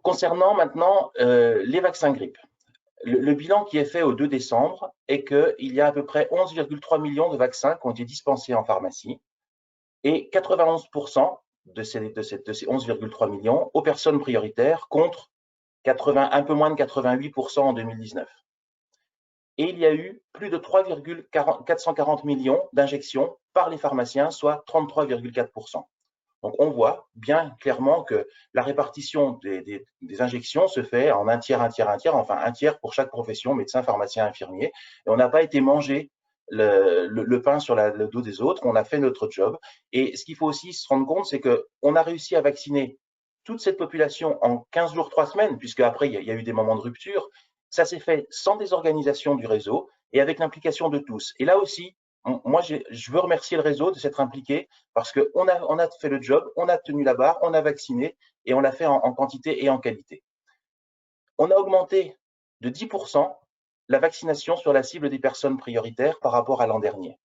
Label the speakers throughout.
Speaker 1: Concernant maintenant les vaccins grippe, le bilan qui est fait au 2 décembre est qu'il y a à peu près 11,3 millions de vaccins qui ont été dispensés en pharmacie et 91% de ces 11,3 millions aux personnes prioritaires contre un peu moins de 88% en 2019. Et il y a eu plus de 3,440 millions d'injections par les pharmaciens, soit 33,4%. Donc, on voit bien clairement que la répartition des injections se fait en un tiers, enfin un tiers pour chaque profession, médecin, pharmacien, infirmier. Et on n'a pas été manger le pain sur le dos des autres, on a fait notre job. Et ce qu'il faut aussi se rendre compte, c'est qu'on a réussi à vacciner toute cette population en 15 jours, 3 semaines, puisque après, il y a eu des moments de rupture. Ça s'est fait sans désorganisation du réseau et avec l'implication de tous. Et là aussi, moi, je veux remercier le réseau de s'être impliqué parce qu'on a fait le job, on a tenu la barre, on a vacciné et on l'a fait en quantité et en qualité. On a augmenté de 10% la vaccination sur la cible des personnes prioritaires par rapport à l'an dernier.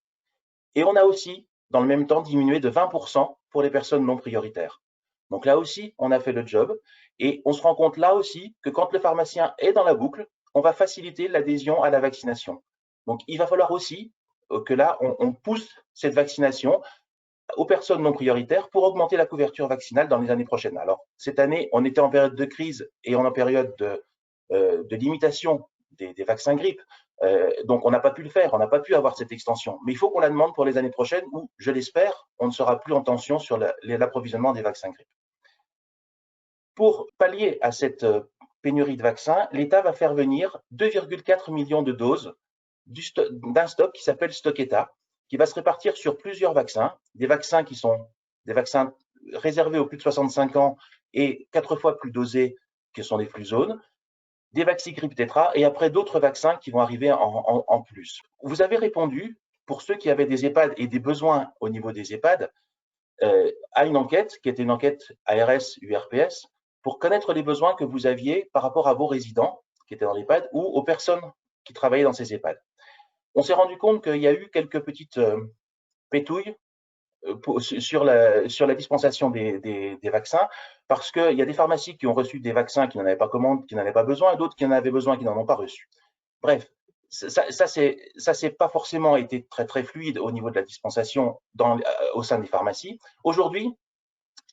Speaker 1: Et on a aussi, dans le même temps, diminué de 20% pour les personnes non prioritaires. Donc là aussi, on a fait le job et on se rend compte là aussi que quand le pharmacien est dans la boucle, on va faciliter l'adhésion à la vaccination. Donc il va falloir aussi que là, on pousse cette vaccination aux personnes non prioritaires pour augmenter la couverture vaccinale dans les années prochaines. Alors, cette année, on était en période de crise et en période de limitation des vaccins grippe. Donc, on n'a pas pu le faire, on n'a pas pu avoir cette extension. Mais il faut qu'on la demande pour les années prochaines où, je l'espère, on ne sera plus en tension sur l'approvisionnement des vaccins grippe. Pour pallier à cette pénurie de vaccins, l'État va faire venir 2,4 millions de doses d'un stock qui s'appelle Stock-État, qui va se répartir sur plusieurs vaccins, des vaccins qui sont des vaccins réservés aux plus de 65 ans et 4 fois plus dosés que sont les Fluzone, des vaccins grippe tétra et après d'autres vaccins qui vont arriver en plus. Vous avez répondu, pour ceux qui avaient des EHPAD et des besoins au niveau des EHPAD, à une enquête qui était une enquête ARS-URPS pour connaître les besoins que vous aviez par rapport à vos résidents qui étaient dans l'EHPAD ou aux personnes qui travaillaient dans ces EHPAD. On s'est rendu compte qu'il y a eu quelques petites pétouilles sur la dispensation des vaccins, parce qu'il y a des pharmacies qui ont reçu des vaccins qui n'en avaient pas commande, qui n'en avaient pas besoin, et d'autres qui en avaient besoin, qui n'en ont pas reçu. Bref, ça c'est pas forcément été très très fluide au niveau de la dispensation au sein des pharmacies. Aujourd'hui,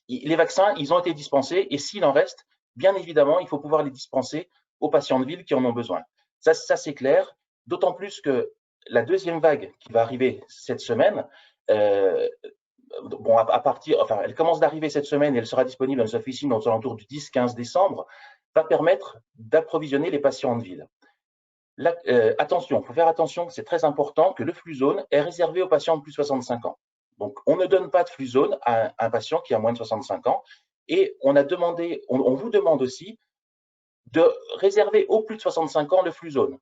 Speaker 1: les vaccins, ils ont été dispensés, et s'il en reste, bien évidemment, il faut pouvoir les dispenser aux patients de ville qui en ont besoin. Ça c'est clair, d'autant plus que la deuxième vague qui va arriver cette semaine, bon, elle commence d'arriver cette semaine et elle sera disponible dans les officines aux alentours du 10-15 décembre, va permettre d'approvisionner les patients de ville. Attention, il faut faire attention, c'est très important que le Fluzone est réservé aux patients de plus de 65 ans. Donc, on ne donne pas de Fluzone à un patient qui a moins de 65 ans et on vous demande aussi de réserver aux plus de 65 ans le Fluzone.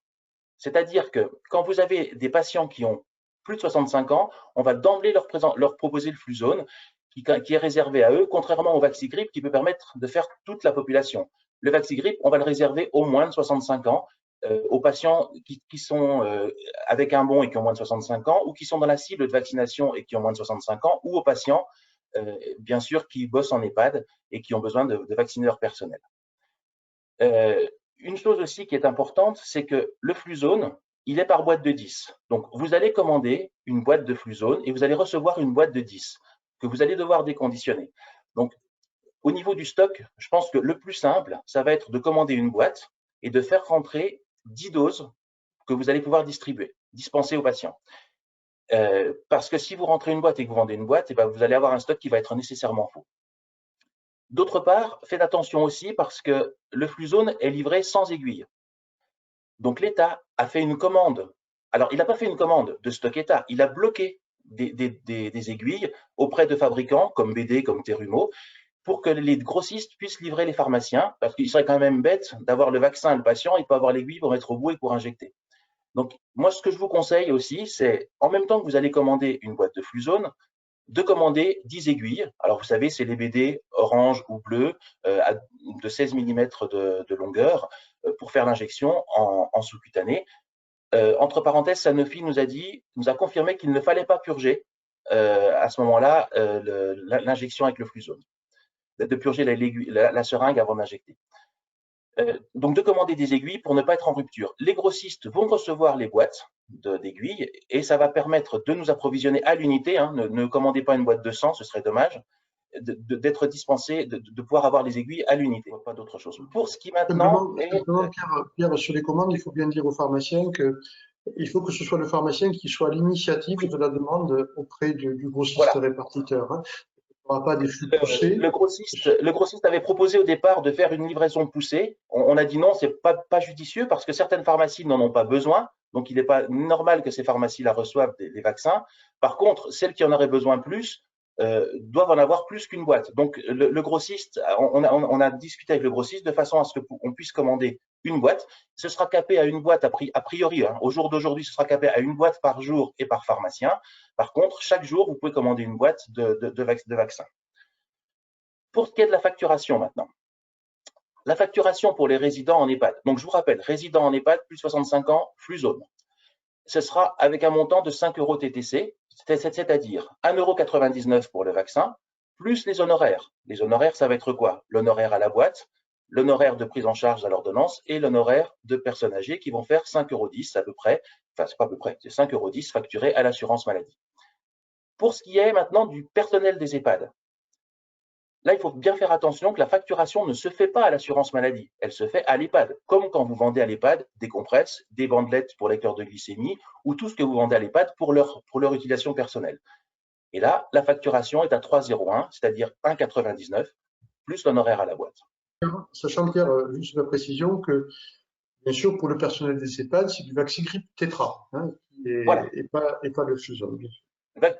Speaker 1: C'est-à-dire que quand vous avez des patients qui ont plus de 65 ans, on va d'emblée leur proposer le Fluzone qui est réservé à eux, contrairement au Vaxigrippe qui peut permettre de faire toute la population. Le Vaxigrippe, on va le réserver aux moins de 65 ans, aux patients qui sont avec un bon et qui ont moins de 65 ans, ou qui sont dans la cible de vaccination et qui ont moins de 65 ans, ou aux patients, bien sûr, qui bossent en EHPAD et qui ont besoin de vacciner leur personnel. Une chose aussi qui est importante, c'est que le Fluzone, il est par boîte de 10. Donc, vous allez commander une boîte de Fluzone et vous allez recevoir une boîte de 10 que vous allez devoir déconditionner. Donc, au niveau du stock, je pense que le plus simple, ça va être de commander une boîte et de faire rentrer 10 doses que vous allez pouvoir dispenser aux patients. Parce que si vous rentrez une boîte et que vous vendez une boîte, vous allez avoir un stock qui va être nécessairement faux. D'autre part, faites attention aussi parce que le Fluzone est livré sans aiguille. Donc l'État a fait une commande. Alors, il n'a pas fait une commande de Stock-État, il a bloqué des aiguilles auprès de fabricants comme BD, comme Terumo, pour que les grossistes puissent livrer les pharmaciens, parce qu'il serait quand même bête d'avoir le vaccin, le patient, et pas avoir l'aiguille pour mettre au bout et pour injecter. Donc, moi, ce que je vous conseille aussi, c'est, en même temps que vous allez commander une boîte de Fluzone, de commander 10 aiguilles. Alors, vous savez, c'est les BD orange ou bleu de 16 mm de longueur pour faire l'injection en sous-cutané. Entre parenthèses, Sanofi nous a confirmé qu'il ne fallait pas purger à ce moment-là l'injection avec le Fluzone, de purger la seringue avant d'injecter. Donc de commander des aiguilles pour ne pas être en rupture. Les grossistes vont recevoir les boîtes d'aiguilles et ça va permettre de nous approvisionner à l'unité. Hein. Ne commandez pas une boîte de 100, ce serait dommage. D'être dispensé, de pouvoir avoir les aiguilles à l'unité, pas d'autre chose. Pour ce qui maintenant est…
Speaker 2: Simplement, Pierre, sur les commandes, il faut bien dire au pharmacien il faut que ce soit le pharmacien qui soit à l'initiative
Speaker 1: Oui,
Speaker 2: de la demande auprès du grossiste
Speaker 1: voilà.
Speaker 2: répartiteur. Hein. Il n'y aura pas des flux poussés.
Speaker 1: Le grossiste avait proposé au départ de faire une livraison poussée. On a dit non, c'est pas judicieux parce que certaines pharmacies n'en ont pas besoin. Donc, il n'est pas normal que ces pharmacies-là reçoivent des vaccins. Par contre, celles qui en auraient besoin plus doivent en avoir plus qu'une boîte. Donc, le grossiste, on a discuté avec le grossiste de façon à ce qu'on puisse commander une boîte. Ce sera capé à une boîte a priori. Hein, au jour d'aujourd'hui, ce sera capé à une boîte par jour et par pharmacien. Par contre, chaque jour, vous pouvez commander une boîte de vaccins. Pour ce qui est de la facturation maintenant, la facturation pour les résidents en EHPAD, donc je vous rappelle, résidents en EHPAD, plus de 65 ans, flux zone. Ce sera avec un montant de 5 euros TTC, c'est-à-dire 1,99 € pour le vaccin, plus les honoraires. Les honoraires, ça va être quoi? L'honoraire à la boîte, l'honoraire de prise en charge à l'ordonnance et l'honoraire de personnes âgées qui vont faire 5,10 € à peu près, enfin c'est pas à peu près, c'est 5,10 € facturés à l'assurance maladie. Pour ce qui est maintenant du personnel des EHPAD, là, il faut bien faire attention que la facturation ne se fait pas à l'assurance maladie, elle se fait à l'EHPAD. Comme quand vous vendez à l'EHPAD des compresses, des bandelettes pour lecteurs de glycémie ou tout ce que vous vendez à l'EHPAD pour leur utilisation personnelle. Et là, la facturation est à 3,01, c'est-à-dire 1,99, plus l'honoraire à la boîte.
Speaker 2: Sachant, Pierre, juste la précision que, bien sûr, pour le personnel des EHPAD, c'est du Vaxigrippe Tétra, hein,
Speaker 1: Voilà.
Speaker 2: et pas le Fuson.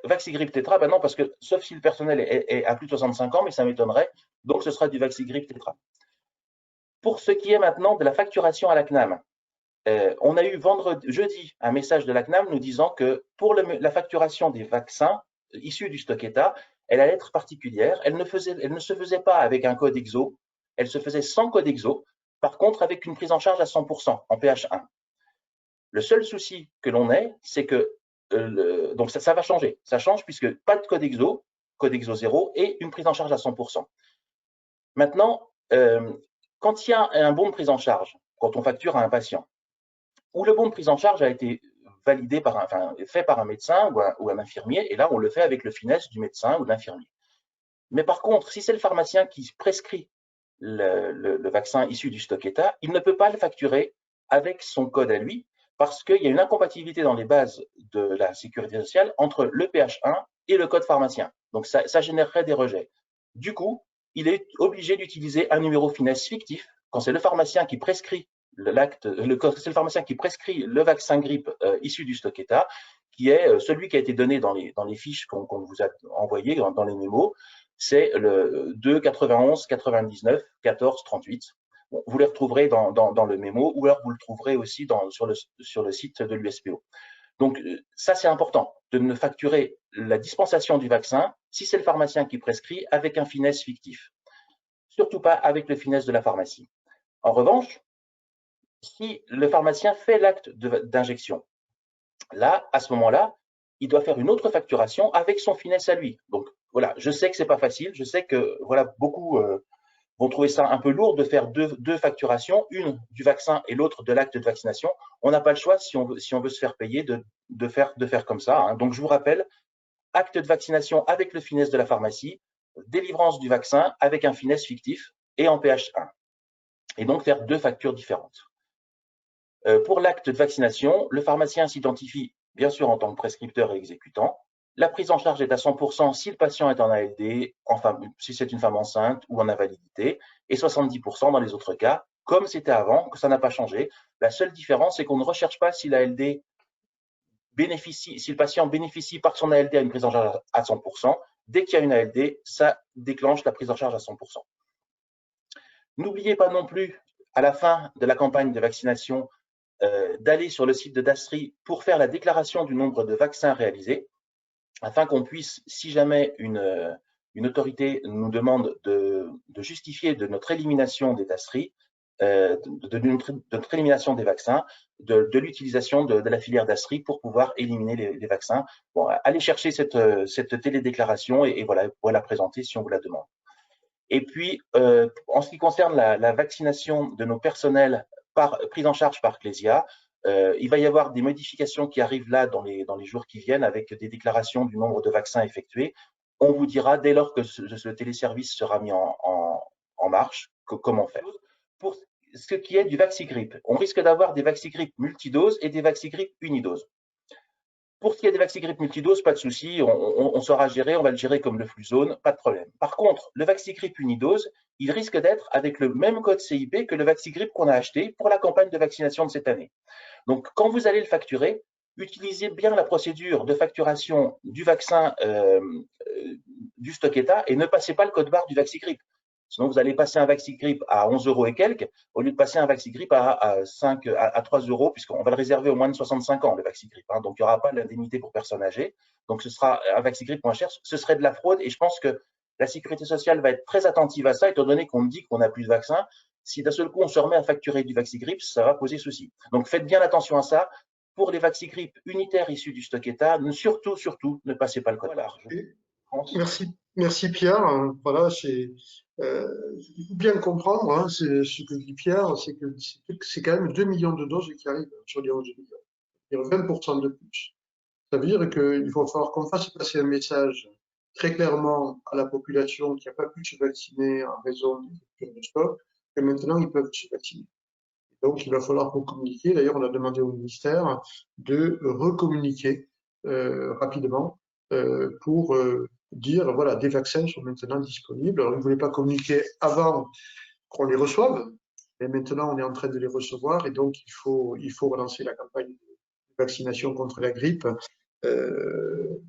Speaker 1: Vaxigrippe Tétra, ben non, parce que sauf si le personnel est à plus de 65 ans, mais ça m'étonnerait, donc ce sera du Vaxigrippe Tétra. Pour ce qui est maintenant de la facturation à la CNAM, on a eu jeudi un message de la CNAM nous disant que pour la facturation des vaccins issus du stock État, elle allait être particulière. Elle ne se faisait pas avec un code EXO, elle se faisait sans code EXO, par contre avec une prise en charge à 100% en PH1. Le seul souci que l'on ait, c'est que donc ça va changer. Ça change puisque pas de code EXO 0 et une prise en charge à 100%. Maintenant, quand il y a un bon de prise en charge, quand on facture à un patient, où le bon de prise en charge a été validé fait par un médecin ou un infirmier, et là, on le fait avec le finesse du médecin ou de l'infirmier. Mais par contre, si c'est le pharmacien qui prescrit le vaccin issu du stock État, il ne peut pas le facturer avec son code à lui, parce qu'il y a une incompatibilité dans les bases de la sécurité sociale entre le PH1 et le code pharmacien. Donc, ça générerait des rejets. Du coup, il est obligé d'utiliser un numéro finesse fictif quand c'est le pharmacien qui prescrit c'est le pharmacien qui prescrit le vaccin grippe issu du stock État, qui est celui qui a été donné dans les fiches qu'on vous a envoyées, dans les mémos, c'est le 2 91 99 14 38. Bon, vous les retrouverez dans le mémo ou alors vous le trouverez aussi sur le site de l'USPO. Donc ça, c'est important de ne facturer la dispensation du vaccin, si c'est le pharmacien qui prescrit, avec un finesse fictif. Surtout pas avec le finesse de la pharmacie. En revanche, si le pharmacien fait l'acte d'injection, là, à ce moment-là, il doit faire une autre facturation avec son finesse à lui. Donc voilà, je sais que c'est pas facile, je sais que voilà, beaucoup vont trouver ça un peu lourd de faire deux facturations, une du vaccin et l'autre de l'acte de vaccination. On n'a pas le choix si on veut se faire payer de faire comme ça. Hein. Donc je vous rappelle, acte de vaccination avec le finesse de la pharmacie, délivrance du vaccin avec un finesse fictif et en PH1. Et donc faire deux factures différentes. Pour l'acte de vaccination, le pharmacien s'identifie bien sûr en tant que prescripteur et exécutant. La prise en charge est à 100% si le patient est en ALD, si c'est une femme enceinte ou en invalidité, et 70% dans les autres cas, comme c'était avant, que ça n'a pas changé. La seule différence, c'est qu'on ne recherche pas si l'ALD si le patient bénéficie par son ALD à une prise en charge à 100%. Dès qu'il y a une ALD, ça déclenche la prise en charge à 100%. N'oubliez pas non plus, à la fin de la campagne de vaccination, d'aller sur le site de Dastri pour faire la déclaration du nombre de vaccins réalisés, afin qu'on puisse, si jamais une autorité nous demande de justifier de notre élimination des Dastri, de notre élimination des vaccins, de l'utilisation de la filière Dastri pour pouvoir éliminer les vaccins. Bon, allez chercher cette télédéclaration et voilà, pour la présenter si on vous la demande. Et puis, en ce qui concerne la vaccination de nos personnels prise en charge par Clésia, il va y avoir des modifications qui arrivent là dans les jours qui viennent avec des déclarations du nombre de vaccins effectués. On vous dira dès lors que ce téléservice sera mis en marche comment faire. Pour ce qui est du Vaxigrippe, on risque d'avoir des Vaxigrippe multidoses et des Vaxigrippe unidoses. Pour ce qui est des Vaxigrippe multidoses, pas de souci, on saura gérer, on va le gérer comme le Fluzone, pas de problème. Par contre, le Vaxigrippe unidose, il risque d'être avec le même code CIP que le Vaxigrippe qu'on a acheté pour la campagne de vaccination de cette année. Donc, quand vous allez le facturer, utilisez bien la procédure de facturation du vaccin du Stocketa et ne passez pas le code barre du Vaxigrippe. Sinon, vous allez passer un Vaxigrippe à 11 € et quelques, au lieu de passer un Vaxigrippe à 3 €, puisqu'on va le réserver aux moins de 65 ans, le Vaxigrippe. Hein, donc, il n'y aura pas d'indemnité pour personnes âgées. Donc, ce sera un Vaxigrippe moins cher. Ce serait de la fraude et je pense que la sécurité sociale va être très attentive à ça, étant donné qu'on dit qu'on n'a plus de vaccin. Si d'un seul coup, on se remet à facturer du Vaxigrippe, ça va poser souci. Donc, faites bien attention à ça. Pour les Vaxigrippe unitaires issus du Stocketa, surtout, ne passez pas le code barre.
Speaker 2: Merci Pierre. Voilà, il faut bien comprendre, hein, ce que dit Pierre, c'est que c'est quand même 2 millions de doses qui arrivent sur les 11 millions. C'est-à-dire 20% de plus. Ça veut dire qu'il va falloir qu'on fasse passer un message très clairement à la population qui n'a pas pu se vacciner en raison des ruptures de stock, que maintenant ils peuvent se vacciner. Donc il va falloir recommuniquer. D'ailleurs, on a demandé au ministère de recommuniquer rapidement pour dire voilà, des vaccins sont maintenant disponibles. Alors, ils ne voulaient pas communiquer avant qu'on les reçoive, mais maintenant on est en train de les recevoir et donc il faut relancer la campagne de vaccination contre la grippe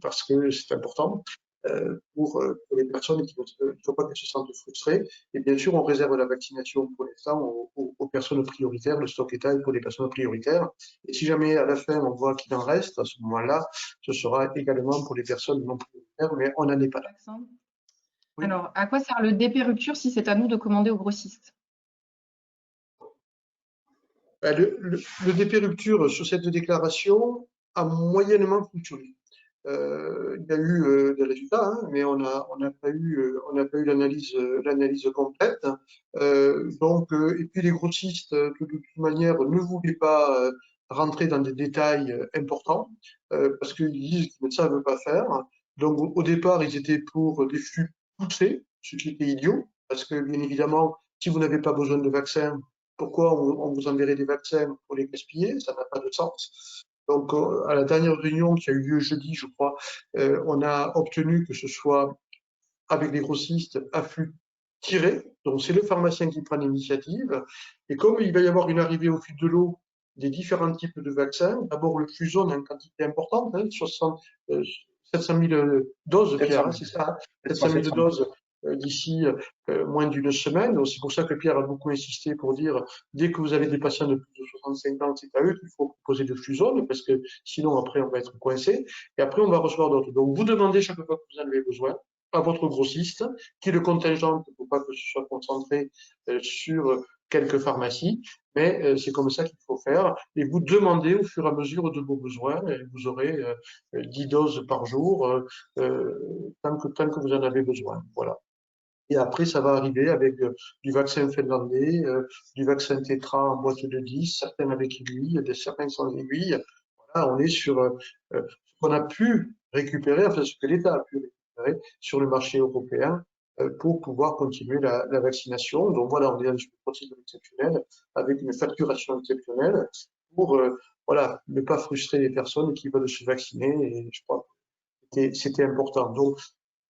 Speaker 2: parce que c'est important pour les personnes qui il ne faut pas qu'elles se sentent frustrées. Et bien sûr, on réserve la vaccination pour l'instant aux personnes prioritaires, le stock est pour les personnes prioritaires. Et si jamais à la fin on voit qu'il en reste, à ce moment-là, ce sera également pour les personnes non prioritaires, mais on n'en est pas là.
Speaker 3: Oui. Alors, à quoi sert le DP rupture si c'est à nous de commander aux grossistes?
Speaker 2: Le DP rupture sur cette déclaration a moyennement fonctionné. Il y a eu des résultats, hein, mais on n'a pas eu l'analyse complète. Et puis les grossistes, de toute manière, ne voulaient pas rentrer dans des détails importants parce qu'ils disent qu'ils ne savent pas faire. Donc au départ, ils étaient pour des flux poussés, ce qui était idiot, parce que bien évidemment, si vous n'avez pas besoin de vaccin, pourquoi on vous enverrait des vaccins pour les gaspiller? Ça n'a pas de sens. Donc, à la dernière réunion qui a eu lieu jeudi, je crois, on a obtenu que ce soit avec les grossistes à flux tiré. Donc, c'est le pharmacien qui prend l'initiative. Et comme il va y avoir une arrivée au fil de l'eau des différents types de vaccins, d'abord le Fluzone en quantité importante, hein, 700 000 doses, Pierre, hein, c'est ça, 700 000 doses d'ici moins d'une semaine. C'est pour ça que Pierre a beaucoup insisté pour dire, dès que vous avez des patients de plus de 65 ans, c'est à eux qu'il faut proposer de Fluzone, parce que sinon après on va être coincé. Et après on va recevoir d'autres. Donc vous demandez chaque fois que vous en avez besoin à votre grossiste, qui le contingente pour pas que ce soit concentré sur quelques pharmacies, mais c'est comme ça qu'il faut faire. Et vous demandez au fur et à mesure de vos besoins, et vous aurez 10 doses par jour tant que vous en avez besoin. Voilà. Et après, ça va arriver avec du vaccin finlandais, du vaccin tétra en boîte de 10, certains avec aiguille, certains sans aiguille. Voilà, on est sur ce qu'on a pu récupérer, enfin ce que l'État a pu récupérer sur le marché européen pour pouvoir continuer la vaccination. Donc voilà, on est dans une procédure exceptionnelle avec une facturation exceptionnelle pour voilà, ne pas frustrer les personnes qui veulent se vacciner. Et je crois que c'était important. Donc,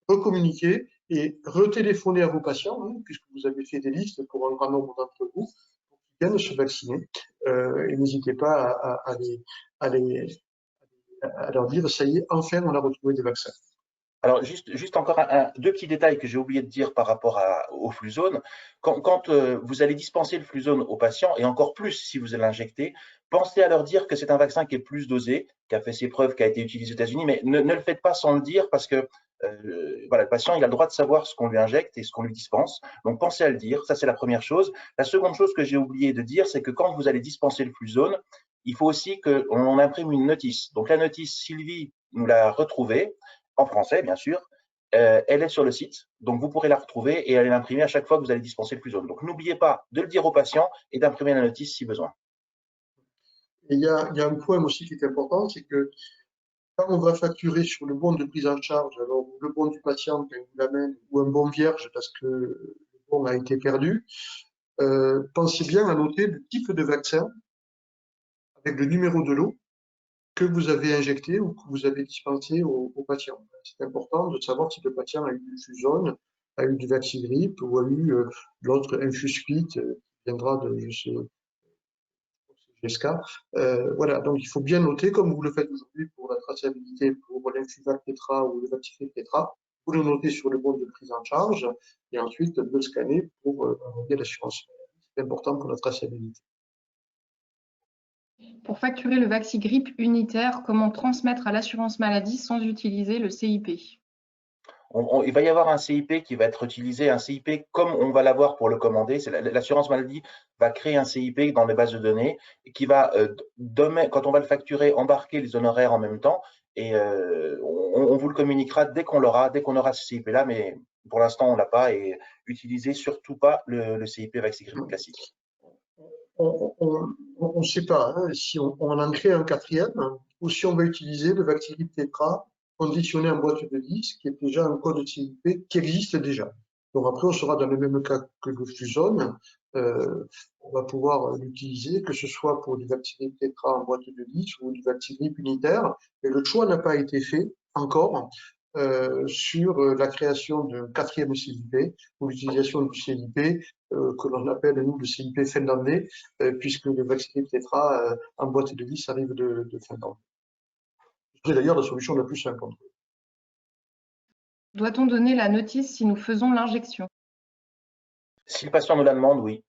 Speaker 2: recommuniquer et retéléphoner à vos patients, hein, puisque vous avez fait des listes pour un grand nombre d'entre vous, pour qu'ils viennent se vacciner. Et n'hésitez pas à leur dire, ça y est, enfin, on a retrouvé des vaccins.
Speaker 1: Alors, juste encore deux petits détails que j'ai oublié de dire par rapport au Fluzone. Quand vous allez dispenser le Fluzone aux patients, et encore plus si vous allez l'injecter, pensez à leur dire que c'est un vaccin qui est plus dosé, qui a fait ses preuves, qui a été utilisé aux États-Unis, mais ne le faites pas sans le dire parce que voilà, le patient il a le droit de savoir ce qu'on lui injecte et ce qu'on lui dispense. Donc, pensez à le dire, ça c'est la première chose. La seconde chose que j'ai oublié de dire, c'est que quand vous allez dispenser le Fluzone, il faut aussi qu'on imprime une notice. Donc, la notice, Sylvie nous l'a retrouvée, en français, bien sûr, elle est sur le site, donc vous pourrez la retrouver et aller l'imprimer à chaque fois que vous allez dispenser le Fluzone. Donc n'oubliez pas de le dire au patient et d'imprimer la notice si besoin.
Speaker 2: Et il y a un point aussi qui est important, c'est que quand on va facturer sur le bon de prise en charge, alors le bon du patient quand il vous l'amène, ou un bon vierge parce que le bon a été perdu, pensez bien à noter le type de vaccin avec le numéro de lot que vous avez injecté ou que vous avez dispensé au patient. C'est important de savoir si le patient a eu du Fluzone, a eu du Vaxigrippe ou a eu l'autre Infusquit qui viendra de, je sais, GSK. Voilà, donc il faut bien noter, comme vous le faites aujourd'hui pour la traçabilité pour l'Infuvac Tetra ou le Vaxigrippe Tetra, vous le notez sur le bon de prise en charge et ensuite le scanner pour envoyer l'assurance. C'est important pour la traçabilité.
Speaker 3: Pour facturer le Vaxigrippe unitaire, comment transmettre à l'assurance maladie sans utiliser le CIP?
Speaker 1: Il va y avoir un CIP qui va être utilisé, un CIP comme on va l'avoir pour le commander. L'assurance maladie va créer un CIP dans les bases de données qui va, quand on va le facturer, embarquer les honoraires en même temps. Et on vous le communiquera dès qu'on l'aura, dès qu'on aura ce CIP-là, mais pour l'instant, on ne l'a pas. Et utilisez surtout pas le CIP Vaxigrippe classique.
Speaker 2: On ne sait pas hein, si on en crée un quatrième ou si on va utiliser le Vaxigrippe Tetra conditionné en boîte de 10, qui est déjà un code CIP qui existe déjà. Donc après, on sera dans le même cas que le Fluzone. On va pouvoir l'utiliser, que ce soit pour du Vaxigrippe Tetra en boîte de 10 ou du Vaxigrippe unitaire. Mais le choix n'a pas été fait encore sur la création d'un quatrième CIP ou l'utilisation du CIP que l'on appelle, nous, le CIP finlandais, puisque le Vaxigrippe Tetra en boîte de 10 arrive de Finlande. C'est d'ailleurs la solution la plus simple.
Speaker 3: Doit-on donner la notice si nous faisons l'injection?
Speaker 1: Si le patient nous la demande, oui.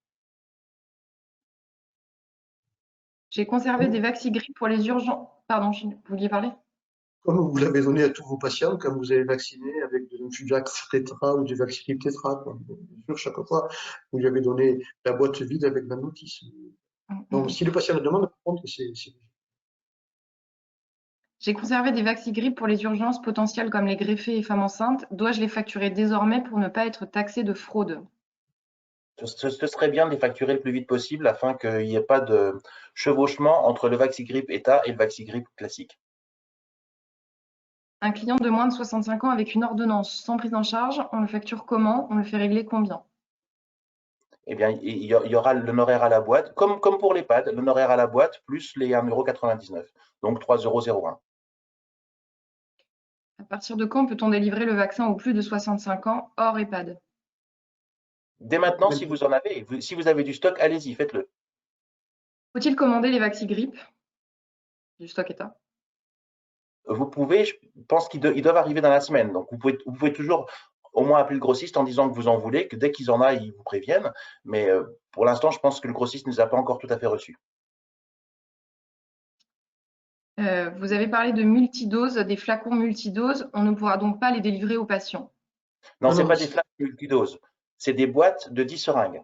Speaker 3: J'ai conservé des Vaxigrippe pour les urgences. Pardon, vous vouliez parler?
Speaker 2: Comme vous l'avez donné à tous vos patients quand vous avez vacciné avec de l'Infuvax Tetra ou du Vaxigrippe Tetra. Bien sûr, chaque fois, vous lui avez donné la boîte vide avec la notice. Donc, si le patient le demande, par contre, c'est
Speaker 3: J'ai conservé des Vaxigrippe pour les urgences potentielles comme les greffés et femmes enceintes. Dois-je les facturer désormais pour ne pas être taxé de fraude?
Speaker 1: Ce serait bien de les facturer le plus vite possible afin qu'il n'y ait pas de chevauchement entre le Vaxigrippe ETA et le Vaxigrippe classique.
Speaker 3: Un client de moins de 65 ans avec une ordonnance sans prise en charge, on le facture comment? On le fait régler combien?
Speaker 1: Eh bien, il y aura l'honoraire à la boîte, comme pour l'EHPAD, l'honoraire à la boîte plus les 1,99 €, donc 3,01 €.
Speaker 3: À partir de quand peut-on délivrer le vaccin aux plus de 65 ans hors EHPAD?
Speaker 1: Dès maintenant, si vous en avez, si vous avez du stock, allez-y, faites-le.
Speaker 3: Faut-il commander les Vaxigrippe du stock état?
Speaker 1: Vous pouvez, je pense qu'ils doivent arriver dans la semaine, donc vous pouvez toujours au moins appeler le grossiste en disant que vous en voulez, que dès qu'ils en ont, ils vous préviennent. Mais pour l'instant, je pense que le grossiste ne nous a pas encore tout à fait reçus.
Speaker 3: Vous avez parlé de multidoses, des flacons multidoses. On ne pourra donc pas les délivrer aux patients.
Speaker 1: Non, ce n'est
Speaker 2: non,
Speaker 1: pas des flasques multidoses, c'est des boîtes de 10 seringues.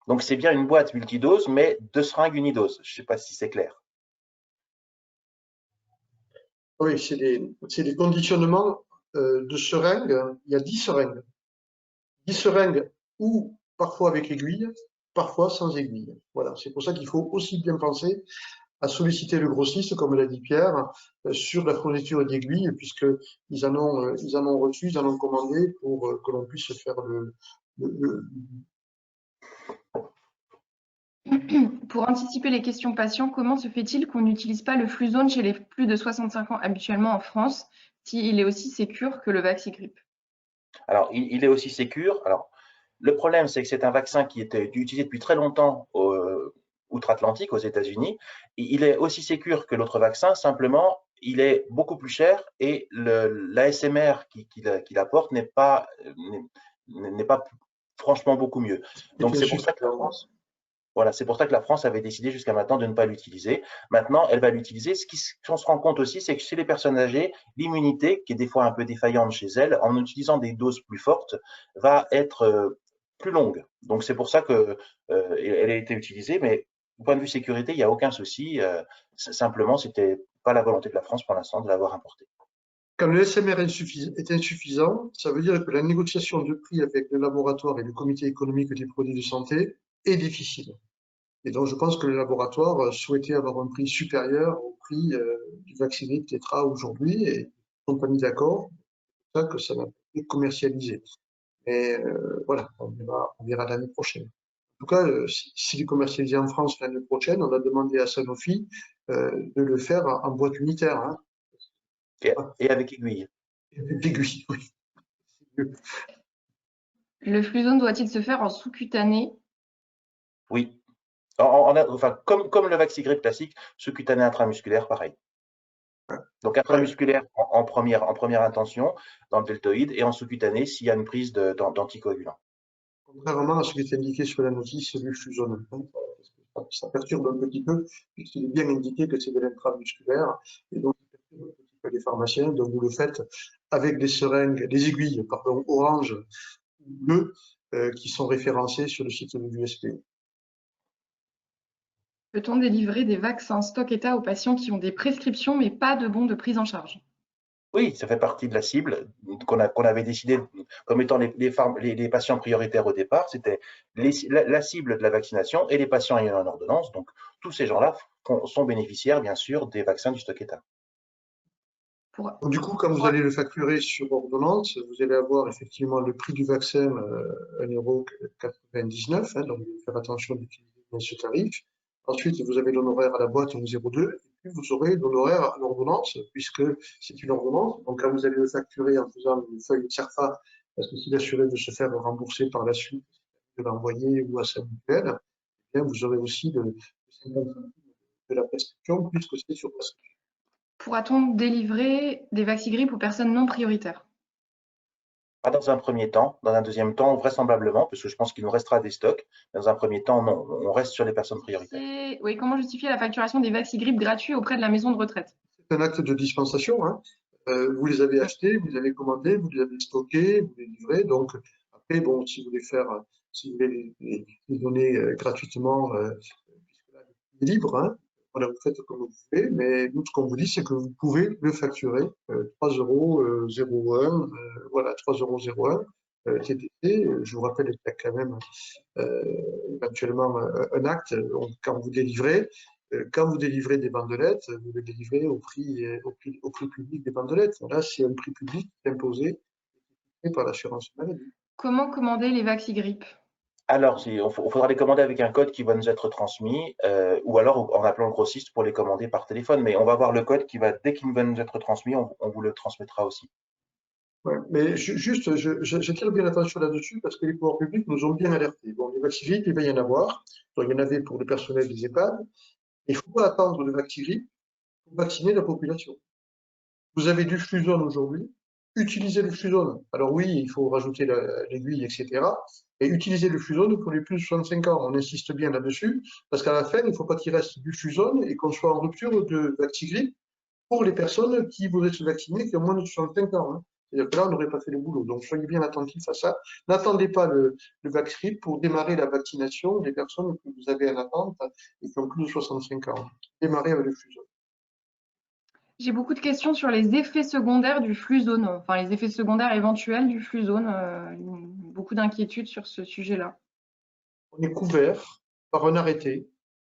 Speaker 1: Donc c'est bien une boîte multidose, mais 2 seringues unidoses. Je ne sais pas si c'est clair.
Speaker 2: oui, c'est des conditionnements de seringues. Il y a 10 seringues. 10 seringues ou parfois avec aiguille, parfois sans aiguille. Voilà, c'est pour ça qu'il faut aussi bien penser à solliciter le grossiste, comme l'a dit Pierre, sur la fourniture d'aiguilles, puisqu'ils en ont reçu, ils en ont commandé pour que l'on puisse faire le.
Speaker 3: Pour anticiper les questions patients, comment se fait-il qu'on n'utilise pas le Fluzone chez les plus de 65 ans habituellement en France, s'il est aussi sécure que le Vaxigrippe?
Speaker 1: Alors, il est aussi sécure. Alors, le problème, c'est que c'est un vaccin qui était utilisé depuis très longtemps outre-Atlantique, aux États-Unis. Il est aussi sécure que l'autre vaccin, simplement, il est beaucoup plus cher et l'ASMR qu'il apporte n'est pas franchement beaucoup mieux. Donc, c'est pour ça que la France. Voilà, c'est pour ça que la France avait décidé jusqu'à maintenant de ne pas l'utiliser. Maintenant, elle va l'utiliser. Ce qu'on se rend compte aussi, c'est que chez les personnes âgées, l'immunité, qui est des fois un peu défaillante chez elles, en utilisant des doses plus fortes, va être plus longue. Donc, c'est pour ça qu'elle a été utilisée. Mais du point de vue sécurité, il n'y a aucun souci. Simplement, c'était pas la volonté de la France pour l'instant de l'avoir importée.
Speaker 2: Quand le SMR est insuffisant, ça veut dire que la négociation de prix avec le laboratoire et le comité économique des produits de santé est difficile. Et donc, je pense que le laboratoire souhaitait avoir un prix supérieur au prix du vacciné Tetra aujourd'hui et ils ne sont pas mis d'accord, c'est ça que ça n'a pas été commercialisé. Mais voilà, on verra l'année prochaine. En tout cas, s'il est commercialisé en France l'année prochaine, on va demander à Sanofi de le faire en boîte unitaire, hein.
Speaker 1: Et avec aiguille.
Speaker 2: L'aiguille, oui.
Speaker 3: Le Fluzone doit-il se faire en sous-cutané?
Speaker 1: Oui. Enfin, comme le Vaxigrippe classique, sous-cutané intramusculaire, pareil. Donc
Speaker 2: Ouais.
Speaker 1: intramusculaire en première intention, dans le deltoïde, et en sous-cutané s'il y a une prise d'anticoagulants.
Speaker 2: Contrairement à ce qui est indiqué sur la notice du Fluzone, hein, ça perturbe un petit peu, puisqu'il est bien indiqué que c'est de l'intramusculaire, et donc ça perturbe un petit peu les pharmaciens, donc vous le faites avec des seringues, des aiguilles, pardon, orange ou bleues, qui sont référencées sur le site de l'USP.
Speaker 3: Peut-on délivrer des vaccins stock état aux patients qui ont des prescriptions mais pas de bons de prise en charge?
Speaker 1: Oui, ça fait partie de la cible qu'on avait décidé comme étant les patients prioritaires au départ. C'était la cible de la vaccination et les patients ayant une ordonnance. Donc, tous ces gens-là sont bénéficiaires, bien sûr, des vaccins du stock état.
Speaker 3: Pour,
Speaker 2: Donc, du coup, quand vous
Speaker 3: pour-
Speaker 2: allez le facturer sur ordonnance, vous allez avoir effectivement le prix du vaccin 1,99 €, hein, donc vous faire attention d'utiliser bien ce tarif. Ensuite, vous avez l'honoraire à la boîte au 0,2, et puis vous aurez l'honoraire à l'ordonnance, puisque c'est une ordonnance. Donc, quand vous allez le facturer en faisant une feuille de CERFA, parce que si l'assuré veut se faire rembourser par la suite, de l'envoyer ou à sa mutuelle, eh bien, vous aurez aussi le 50 centimes de la prescription, puisque c'est sur prescription.
Speaker 3: Pourra-t-on délivrer des Vaxigrippe aux personnes non prioritaires?
Speaker 1: Pas dans un premier temps. Dans un deuxième temps, vraisemblablement, parce que je pense qu'il nous restera des stocks. Dans un premier temps, non. On reste sur les personnes prioritaires.
Speaker 3: Oui, comment justifier la facturation des Vaxigrippe gratuits auprès de la maison de retraite?
Speaker 2: C'est un acte de dispensation, hein. Vous les avez achetés, vous les avez commandés, vous les avez stockés, vous les livrez. Donc, après, bon, si vous voulez faire, si vous voulez les donner gratuitement, puisque là, c'est libre, hein, voilà, vous faites comme vous voulez. Mais nous, ce qu'on vous dit, c'est que vous pouvez le facturer 3,01 €, voilà, 3,01 € TTC. Je vous rappelle qu'il y a quand même éventuellement un acte. Donc, quand vous délivrez des bandelettes, vous les délivrez au prix public des bandelettes. Là, c'est un prix public imposé par l'assurance maladie.
Speaker 3: Comment commander les Vaxigrippe?
Speaker 1: Alors, il faudra les commander avec un code qui va nous être transmis, ou alors en appelant le grossiste pour les commander par téléphone. Mais on va avoir le code qui va, dès qu'il va nous être transmis, on vous le transmettra aussi.
Speaker 2: Ouais, mais juste, j'attire bien l'attention là-dessus parce que les pouvoirs publics nous ont bien alertés. Bon, les vaccins, il va y en avoir. Donc, il y en avait pour le personnel des EHPAD. Il ne faut pas attendre le vaccin pour vacciner la population. Vous avez du Fluzone aujourd'hui, utilisez le Fluzone. Alors oui, il faut rajouter l'aiguille, etc. Et utilisez le Fluzone pour les plus de 65 ans. On insiste bien là-dessus, parce qu'à la fin, il ne faut pas qu'il reste du Fluzone et qu'on soit en rupture de Vaxigrippe pour les personnes qui voudraient se vacciner, qui ont moins de 65 ans, hein. C'est-à-dire que là, on n'aurait pas fait le boulot. Donc, soyez bien attentifs à ça. N'attendez pas le Vaxgrip pour démarrer la vaccination des personnes que vous avez en attente et qui ont plus de 65 ans. Démarrez avec le Fluzone.
Speaker 3: J'ai beaucoup de questions sur les effets secondaires du Fluzone, enfin les effets secondaires éventuels du Fluzone, beaucoup d'inquiétudes sur ce sujet-là.
Speaker 2: On est couvert par un arrêté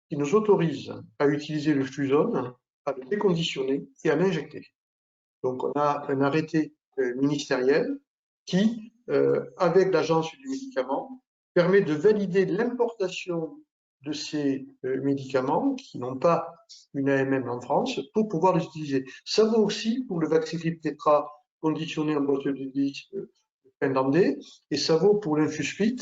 Speaker 2: qui nous autorise à utiliser le Fluzone, à le déconditionner et à l'injecter. Donc, on a un arrêté ministériel qui, avec l'Agence du médicament, permet de valider l'importation de ces médicaments qui n'ont pas une AMM en France pour pouvoir les utiliser. Ça vaut aussi pour le Vaxigrippe Tetra conditionné en boîte de disque finlandais et ça vaut pour l'Infusfit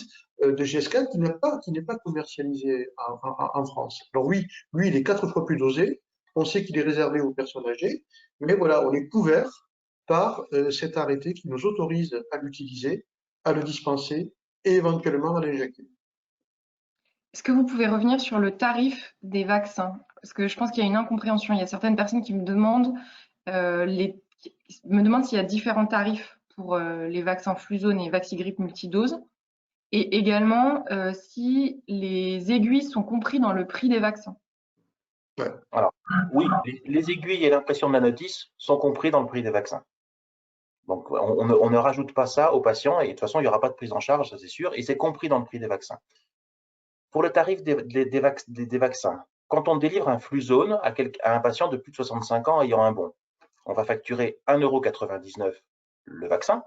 Speaker 2: de GSK qui n'est pas commercialisé en France. Alors oui, lui, il est 4 fois plus dosé. On sait qu'il est réservé aux personnes âgées, mais voilà, on est couvert par cet arrêté qui nous autorise à l'utiliser, à le dispenser et éventuellement à l'injecter.
Speaker 3: Est-ce que vous pouvez revenir sur le tarif des vaccins? Parce que je pense qu'il y a une incompréhension. Il y a certaines personnes qui me demandent, s'il y a différents tarifs pour les vaccins Fluzone et Vaxigrippe multidose. Et également, si les aiguilles sont compris dans le prix des vaccins.
Speaker 2: Ouais.
Speaker 1: Alors, oui, les aiguilles et l'impression de la notice sont compris dans le prix des vaccins. Donc, on ne rajoute pas ça aux patients et de toute façon, il n'y aura pas de prise en charge, ça c'est sûr, et c'est compris dans le prix des vaccins. Pour le tarif des vaccins, quand on délivre un Fluzone à un patient de plus de 65 ans ayant un bon, on va facturer 1,99 € le vaccin,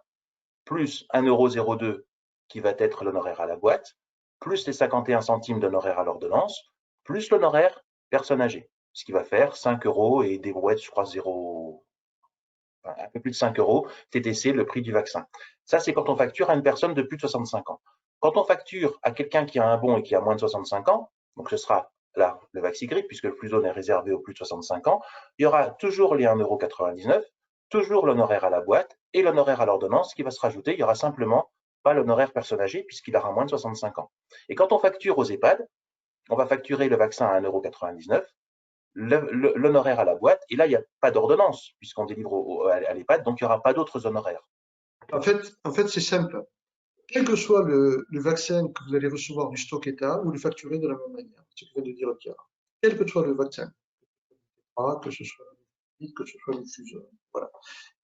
Speaker 1: plus 1,02 € qui va être l'honoraire à la boîte, plus les 51 centimes d'honoraire à l'ordonnance, plus l'honoraire personne âgée, ce qui va faire 5 € et des brouettes, je crois, 0, un peu plus de 5 € TTC, le prix du vaccin. Ça, c'est quand on facture à une personne de plus de 65 ans. Quand on facture à quelqu'un qui a un bon et qui a moins de 65 ans, donc ce sera là le Vaxigrippe, puisque le Fluzone est réservé aux plus de 65 ans, il y aura toujours les 1,99 €, toujours l'honoraire à la boîte et l'honoraire à l'ordonnance qui va se rajouter. Il n'y aura simplement pas l'honoraire personne âgée puisqu'il aura moins de 65 ans. Et quand on facture aux EHPAD, on va facturer le vaccin à 1,99 €, l'honoraire à la boîte, et là, il n'y a pas d'ordonnance, puisqu'on délivre à l'EHPAD, donc il n'y aura pas d'autres honoraires.
Speaker 2: En fait c'est simple. Quel que soit le vaccin que vous allez recevoir du stock État, vous le facturez de la même manière. C'est ce que vient de dire Pierre. Quel que soit le vaccin, que ce soit le que ce soit le Fluzone. Voilà.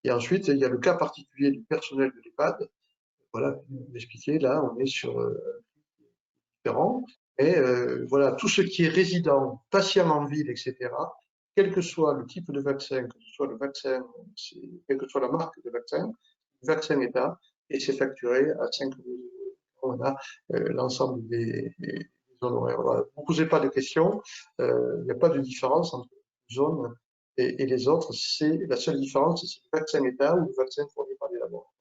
Speaker 2: Et ensuite, il y a le cas particulier du personnel de l'EHPAD. Voilà, vous expliquez, là, on est sur différent. Et voilà, tout ce qui est résident, patient en ville, etc., quel que soit le type de vaccin, que ce soit le vaccin, quelle que soit la marque de vaccin, le vaccin État, et c'est facturé à 5 €. On a l'ensemble des honoraires. Voilà. Ne vous posez pas de questions, il n'y a pas de différence entre les zones et les autres. La seule différence, c'est le vaccin État ou le vaccin fourni par les laboratoires.